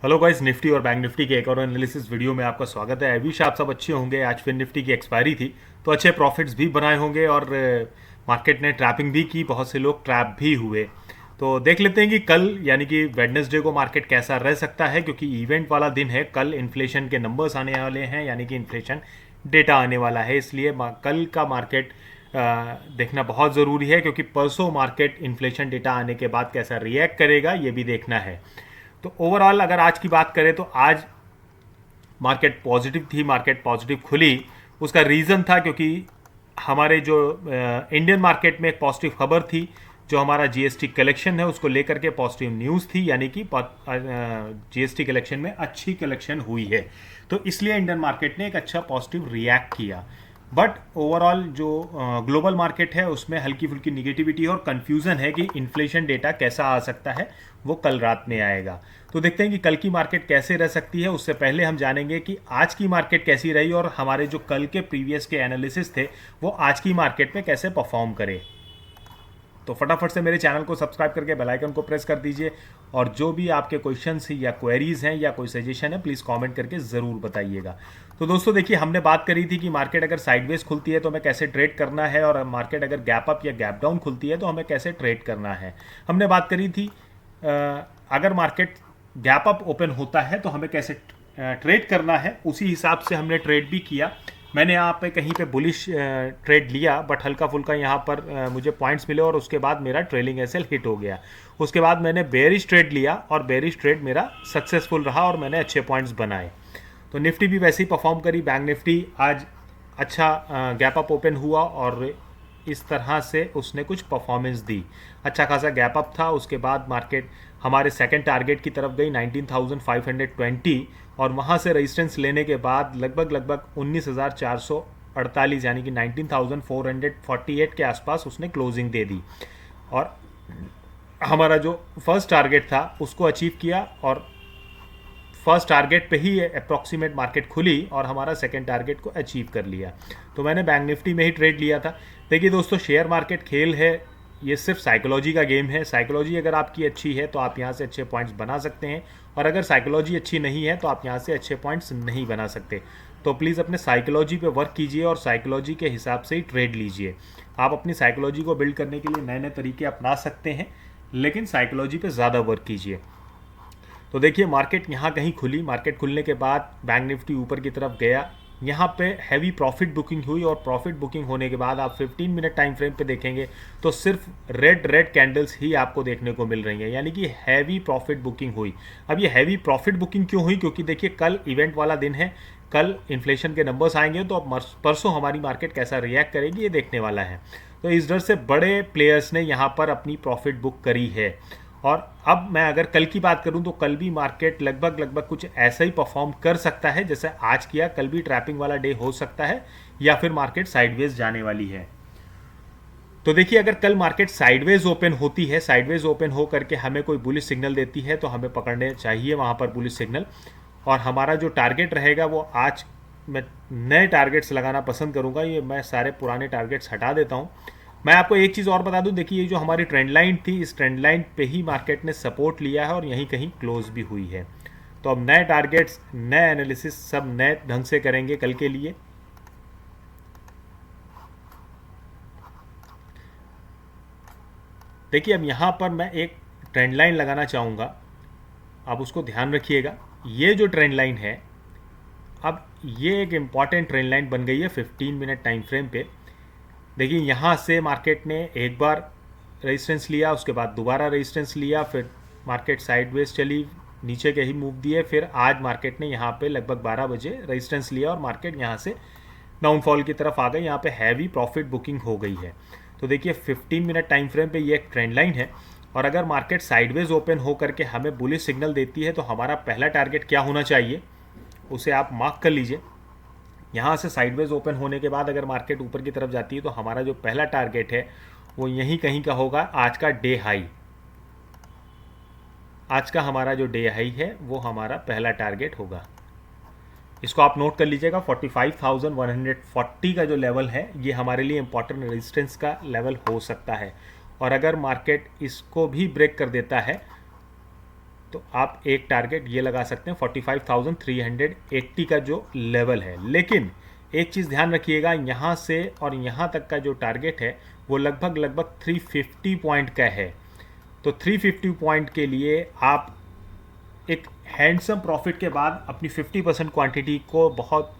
Hello guys, Nifty और bank Nifty के एक और एनालिसिस वीडियो में आपका स्वागत है। आई विश आप सब अच्छे होंगे। आज फिर निफ्टी की एक्सपायरी थी तो अच्छे प्रॉफिट्स भी बनाए होंगे और मार्केट ने ट्रैपिंग भी की, बहुत से लोग ट्रैप भी हुए। तो देख लेते हैं कि कल यानी कि वेडनेसडे को मार्केट कैसा रह सकता है, क्योंकि इवेंट वाला दिन है। कल इन्फ्लेशन के नंबर्स आने वाले हैं, यानी कि इन्फ्लेशन डेटा आने वाला है। इसलिए कल का मार्केट देखना बहुत ज़रूरी है, क्योंकि परसों मार्केट इन्फ्लेशन डेटा आने के बाद कैसा रिएक्ट करेगा ये भी देखना है। तो ओवरऑल अगर आज की बात करें तो आज मार्केट पॉजिटिव थी, मार्केट पॉजिटिव खुली। उसका रीज़न था क्योंकि हमारे जो इंडियन मार्केट में एक पॉजिटिव खबर थी, जो हमारा जीएसटी कलेक्शन है उसको लेकर के पॉजिटिव न्यूज़ थी, यानी कि जीएसटी कलेक्शन में अच्छी कलेक्शन हुई है। तो इसलिए इंडियन मार्केट ने एक अच्छा पॉजिटिव रिएक्ट किया। बट ओवरऑल जो ग्लोबल मार्केट है उसमें हल्की फुल्की निगेटिविटी और कंफ्यूजन है कि इन्फ्लेशन डेटा कैसा आ सकता है, वो कल रात में आएगा। तो देखते हैं कि कल की मार्केट कैसे रह सकती है। उससे पहले हम जानेंगे कि आज की मार्केट कैसी रही और हमारे जो कल के प्रीवियस के एनालिसिस थे वो आज की मार्केट में कैसे परफॉर्म करे। तो फटाफट से मेरे चैनल को सब्सक्राइब करके बेल आइकन को प्रेस कर दीजिए, और जो भी आपके क्वेश्चंस या क्वेरीज हैं या कोई सजेशन है प्लीज़ कमेंट करके ज़रूर बताइएगा। तो दोस्तों देखिए, हमने बात करी थी कि मार्केट अगर साइडवेज खुलती है तो हमें कैसे ट्रेड करना है, और मार्केट अगर गैप अप या गैप डाउन खुलती है तो हमें कैसे ट्रेड करना है। हमने बात करी थी अगर मार्केट गैप अप ओपन होता है तो हमें कैसे ट्रेड करना है, उसी हिसाब से हमने ट्रेड भी किया। मैंने यहाँ पे कहीं पे बुलिश ट्रेड लिया, बट हल्का फुल्का यहाँ पर मुझे पॉइंट्स मिले और उसके बाद मेरा ट्रेलिंग एसएल हिट हो गया। उसके बाद मैंने बेरिश ट्रेड लिया और बेरिश ट्रेड मेरा सक्सेसफुल रहा और मैंने अच्छे पॉइंट्स बनाए। तो निफ्टी भी वैसे ही परफॉर्म करी। बैंक निफ्टी आज अच्छा गैप अप ओपन हुआ और इस तरह से उसने कुछ परफॉर्मेंस दी, अच्छा खासा गैप अप था। उसके बाद मार्केट हमारे सेकंड टारगेट की तरफ गई 19,520, और वहाँ से रेजिस्टेंस लेने के बाद लगभग 19,448 यानी कि 19,448 के आसपास उसने क्लोजिंग दे दी, और हमारा जो फर्स्ट टारगेट था उसको अचीव किया, और फर्स्ट टारगेट पे ही अप्रॉक्सीमेट मार्केट खुली और हमारा सेकंड टारगेट को अचीव कर लिया। तो मैंने बैंक निफ्टी में ही ट्रेड लिया था। देखिए दोस्तों, शेयर मार्केट खेल है, ये सिर्फ साइकोलॉजी का गेम है। साइकोलॉजी अगर आपकी अच्छी है तो आप यहाँ से अच्छे पॉइंट्स बना सकते हैं, और अगर साइकोलॉजी अच्छी नहीं है तो आप यहाँ से अच्छे पॉइंट्स नहीं बना सकते। तो प्लीज़ अपने साइकोलॉजी पे वर्क कीजिए और साइकोलॉजी के हिसाब से ही ट्रेड लीजिए। आप अपनी साइकोलॉजी को बिल्ड करने के लिए नए नए तरीके अपना सकते हैं, लेकिन साइकोलॉजी पे ज़्यादा वर्क कीजिए। तो देखिए, मार्केट यहाँ कहीं खुली। मार्केट खुलने के बाद बैंक निफ्टी ऊपर की तरफ गया, यहाँ पे हैवी प्रॉफिट बुकिंग हुई, और प्रॉफिट बुकिंग होने के बाद आप 15 मिनट टाइम फ्रेम पे देखेंगे तो सिर्फ रेड कैंडल्स ही आपको देखने को मिल रही हैं, यानी कि हैवी प्रॉफिट बुकिंग हुई। अब ये हैवी प्रॉफिट बुकिंग क्यों हुई? क्योंकि देखिए, कल इवेंट वाला दिन है, कल इन्फ्लेशन के नंबर्स आएंगे, तो अब परसों हमारी मार्केट कैसा रिएक्ट करेगी ये देखने वाला है। तो इस डर से बड़े प्लेयर्स ने यहाँ पर अपनी प्रॉफिट बुक करी है। और अब मैं अगर कल की बात करूं तो कल भी मार्केट लगभग कुछ ऐसा ही परफॉर्म कर सकता है जैसे आज किया। कल भी ट्रैपिंग वाला डे हो सकता है, या फिर मार्केट साइडवेज जाने वाली है। तो देखिए, अगर कल मार्केट साइडवेज ओपन होती है, साइडवेज ओपन हो करके हमें कोई बुलिश सिग्नल देती है तो हमें पकड़ने चाहिए वहाँ पर बुलिश सिग्नल। और हमारा जो टारगेट रहेगा वो आज मैं नए टारगेट्स लगाना पसंद करूँगा। ये मैं सारे पुराने टारगेट्स हटा देता हूँ। मैं आपको एक चीज़ और बता दूं, देखिए ये जो हमारी ट्रेंड लाइन थी, इस ट्रेंड लाइन पे ही मार्केट ने सपोर्ट लिया है और यहीं कहीं क्लोज भी हुई है। तो अब नए टारगेट्स, नए एनालिसिस सब नए ढंग से करेंगे कल के लिए। देखिए, अब यहाँ पर मैं एक ट्रेंड लाइन लगाना चाहूँगा, अब उसको ध्यान रखिएगा। ये जो ट्रेंड लाइन है, अब ये एक इम्पॉर्टेंट ट्रेंड लाइन बन गई है 15 मिनट टाइम फ्रेम पे। देखिए, यहाँ से मार्केट ने एक बार रेजिस्टेंस लिया, उसके बाद दोबारा रेजिस्टेंस लिया, फिर मार्केट साइडवेज चली, नीचे के ही मूव दिए। फिर आज मार्केट ने यहाँ पे लगभग 12 बजे रेजिस्टेंस लिया और मार्केट यहाँ से डाउनफॉल की तरफ आ गई। यहाँ पे हैवी प्रॉफिट बुकिंग हो गई है। तो देखिए, 15 मिनट टाइम फ्रेम पे ये एक ट्रेंड लाइन है, और अगर मार्केट साइडवेज ओपन हो करके हमें बुलिश सिग्नल देती है तो हमारा पहला टारगेट क्या होना चाहिए, उसे आप मार्क कर लीजिए। यहाँ से साइडवेज ओपन होने के बाद अगर मार्केट ऊपर की तरफ जाती है तो हमारा जो पहला टारगेट है वो यहीं कहीं का होगा, आज का डे हाई। आज का हमारा जो डे हाई है वो हमारा पहला टारगेट होगा। इसको आप नोट कर लीजिएगा। 45,140 का जो लेवल है ये हमारे लिए इंपॉर्टेंट रेजिस्टेंस का लेवल हो सकता है, और अगर मार्केट इसको भी ब्रेक कर देता है तो आप एक टारगेट ये लगा सकते हैं 45,380 का जो लेवल है। लेकिन एक चीज़ ध्यान रखिएगा, यहाँ से और यहाँ तक का जो टारगेट है वो लगभग 350 पॉइंट का है। तो 350 पॉइंट के लिए आप एक हैंडसम प्रॉफिट के बाद अपनी 50% क्वांटिटी को बहुत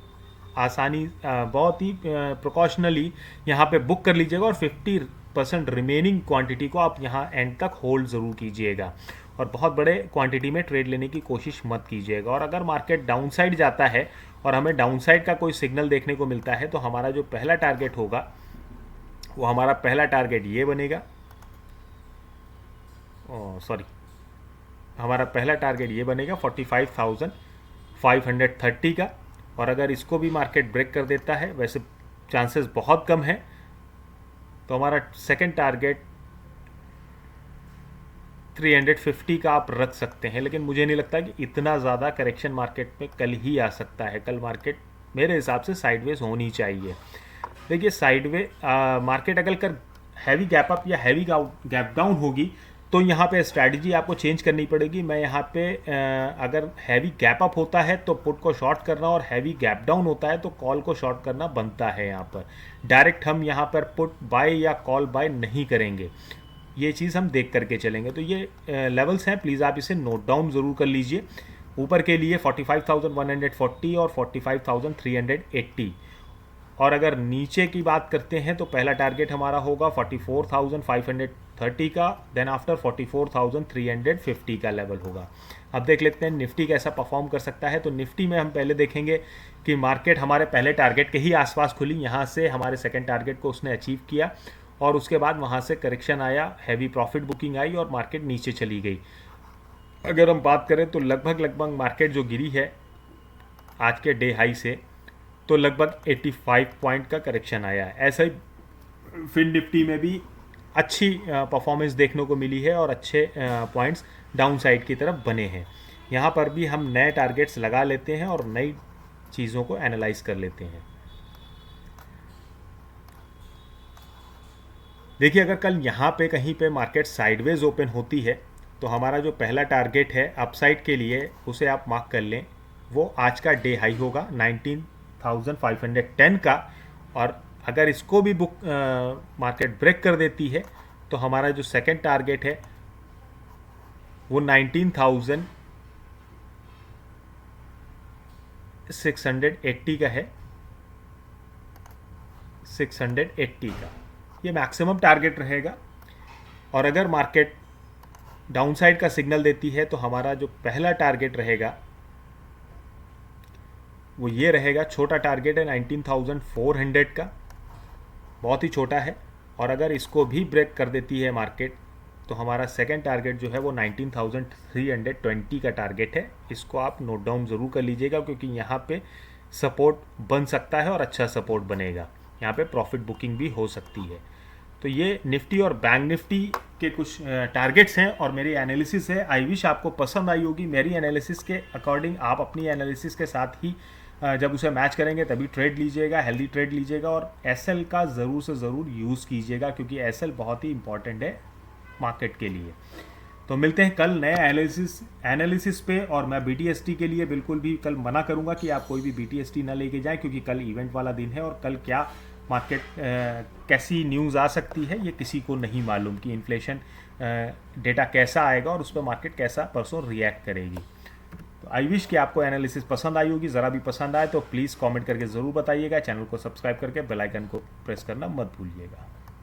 आसानी बहुत ही प्रिकॉशनली यहाँ पे बुक कर लीजिएगा और 50% रिमेनिंग क्वांटिटी को आप यहाँ एंड तक होल्ड ज़रूर कीजिएगा और बहुत बड़े क्वांटिटी में ट्रेड लेने की कोशिश मत कीजिएगा। और अगर मार्केट डाउन साइड जाता है और हमें डाउन साइड का कोई सिग्नल देखने को मिलता है तो हमारा जो पहला टारगेट होगा वो हमारा पहला टारगेट ये बनेगा, हमारा पहला टारगेट ये बनेगा 45,530 का। और अगर इसको भी मार्केट ब्रेक कर देता है, वैसे चांसेस बहुत कम है, तो हमारा सेकंड टारगेट 350 का आप रख सकते हैं। लेकिन मुझे नहीं लगता कि इतना ज़्यादा करेक्शन मार्केट में कल ही आ सकता है। कल मार्केट मेरे हिसाब से साइडवेज होनी चाहिए। देखिए साइडवे मार्केट अगर हैवी गैप अप या हैवी गैप डाउन होगी तो यहाँ पे स्ट्रैटेजी आपको चेंज करनी पड़ेगी। मैं यहाँ पे अगर हैवी गैप अप होता है तो पुट को शॉर्ट करना और हैवी गैप डाउन होता है तो कॉल को शॉर्ट करना बनता है। यहाँ पर डायरेक्ट हम यहाँ पर पुट बाय या कॉल बाय नहीं करेंगे, ये चीज़ हम देख करके चलेंगे। तो ये लेवल्स हैं, प्लीज़ आप इसे नोट डाउन ज़रूर कर लीजिए। ऊपर के लिए 45,140 और 45,380। और अगर नीचे की बात करते हैं तो पहला टारगेट हमारा होगा 44,530 का, देन आफ्टर 44,350 का लेवल होगा। अब देख लेते हैं निफ्टी कैसा परफॉर्म कर सकता है। तो निफ्टी में हम पहले देखेंगे कि मार्केट हमारे पहले टारगेट के ही आसपास खुली, यहाँ से हमारे सेकंड टारगेट को उसने अचीव किया और उसके बाद वहाँ से करेक्शन आया, हैवी प्रॉफिट बुकिंग आई और मार्केट नीचे चली गई। अगर हम बात करें तो लगभग मार्केट जो गिरी है आज के डे हाई से, तो लगभग 85 पॉइंट का करेक्शन आया है। ऐसा ही फिन निफ्टी में भी अच्छी परफॉर्मेंस देखने को मिली है और अच्छे पॉइंट्स डाउन साइड की तरफ बने हैं। यहाँ पर भी हम नए टारगेट्स लगा लेते हैं और नई चीज़ों को एनालाइज कर लेते हैं। देखिए अगर कल यहाँ पे कहीं पे मार्केट साइडवेज ओपन होती है तो हमारा जो पहला टारगेट है अपसाइड के लिए उसे आप मार्क कर लें, वो आज का डे हाई होगा 19,510 का। और अगर इसको भी बुक मार्केट ब्रेक कर देती है तो हमारा जो सेकंड टारगेट है वो 19,680 का है, 680 का ये मैक्सिमम टारगेट रहेगा। और अगर मार्केट डाउनसाइड का सिग्नल देती है तो हमारा जो पहला टारगेट रहेगा वो ये रहेगा, छोटा टारगेट है 19,400 का, बहुत ही छोटा है। और अगर इसको भी ब्रेक कर देती है मार्केट तो हमारा सेकंड टारगेट जो है वो 19,320 का टारगेट है। इसको आप नोट डाउन ज़रूर कर लीजिएगा क्योंकि यहाँ पे सपोर्ट बन सकता है और अच्छा सपोर्ट बनेगा, यहाँ पे प्रॉफिट बुकिंग भी हो सकती है। तो ये निफ्टी और बैंक निफ्टी के कुछ टारगेट्स हैं और मेरी एनालिसिस है। आई विश आपको पसंद आई होगी। मेरी एनालिसिस के अकॉर्डिंग आप अपनी एनालिसिस के साथ ही जब उसे मैच करेंगे तभी ट्रेड लीजिएगा, हेल्दी ट्रेड लीजिएगा और एसएल का ज़रूर से ज़रूर यूज़ कीजिएगा क्योंकि एसएल बहुत ही इंपॉर्टेंट है मार्केट के लिए। तो मिलते हैं कल नए एनालिसिस पे। और मैं बीटीएसटी के लिए बिल्कुल भी कल मना करूंगा कि आप कोई भी बीटीएसटी ना लेके जाएं क्योंकि कल इवेंट वाला दिन है और कल क्या मार्केट कैसी न्यूज़ आ सकती है ये किसी को नहीं मालूम कि इन्फ्लेशन डेटा कैसा आएगा और उस पर मार्केट कैसा परसों रिएक्ट करेगी। तो आई विश कि आपको एनालिसिस पसंद आई होगी। ज़रा भी पसंद आए तो प्लीज़ कमेंट करके ज़रूर बताइएगा। चैनल को सब्सक्राइब करके बेल आइकन को प्रेस करना मत भूलिएगा।